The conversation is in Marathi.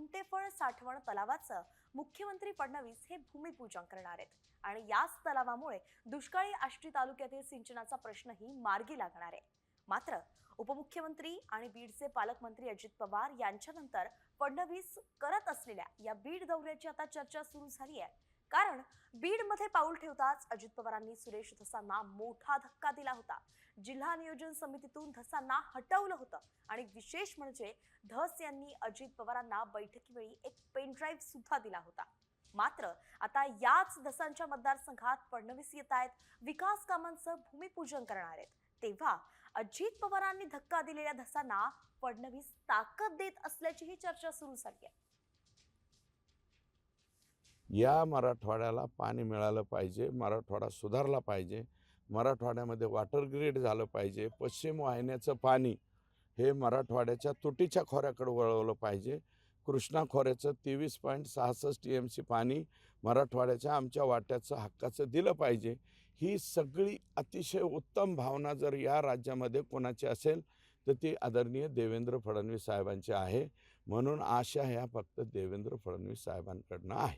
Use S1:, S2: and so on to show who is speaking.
S1: गुंटेफळ साठवण तलावाचं मुख्यमंत्री फडणवीस हे भूमिपूजन करणार आहेत आणि याच तलावामुळे दुष्काळी आष्टी तालुक्यातील सिंचनाचा प्रश्नही मार्गी लागणार आहे। मात्र उपमुख्यमंत्री आणि बीडचे पालकमंत्री अजित पवार यांच्यानंतर फडणवीस करत असलेल्या या बीड दौऱ्याची आता चर्चा सुरू झाली आहे। कारण बीडमध्ये पाऊल ठेवताच अजित पवारांनी सुरेश धसांना मोठा धक्का दिला होता। जिल्हा नियोजन समितीतून धसांना हटवलं होतं आणि विशेष म्हणजे धस यांनी अजित पवारांना बैठकीवेळी एक पेन ड्राईव्ह सुद्धा दिला होता। मात्र आता याच धसांच्या मतदारसंघात फडणवीस येत आहेत, विकास कामांचं भूमिपूजन करणार आहेत। तेव्हा अजित पवारांनी धक्का दिलेल्या धसांना फडणवीस ताकद देत असल्याचीही चर्चा सुरू झाली आहे।
S2: या मराठवाड्याला पाणी मिळालं पाहिजे, मराठवाडा सुधारला पाहिजे, मराठवाड्यामध्ये वॉटर ग्रीड झालं पाहिजे, पश्चिम वाहिन्याचं पाणी हे मराठवाड्याच्या तुटीच्या खोऱ्याकडे वळवलं पाहिजे। कृष्णा खोऱ्याचं 23.66 TMC पाणी मराठवाड्याच्या आमच्या वाट्याचं हक्काचं दिलं पाहिजे। ही सगळी अतिशय उत्तम भावना जर या राज्यामध्ये कोणाची असेल तर ती आदरणीय देवेंद्र फडणवीस साहेबांची आहे। म्हणून आशा ह्या फक्त देवेंद्र फडणवीस साहेबांकडनं आहे।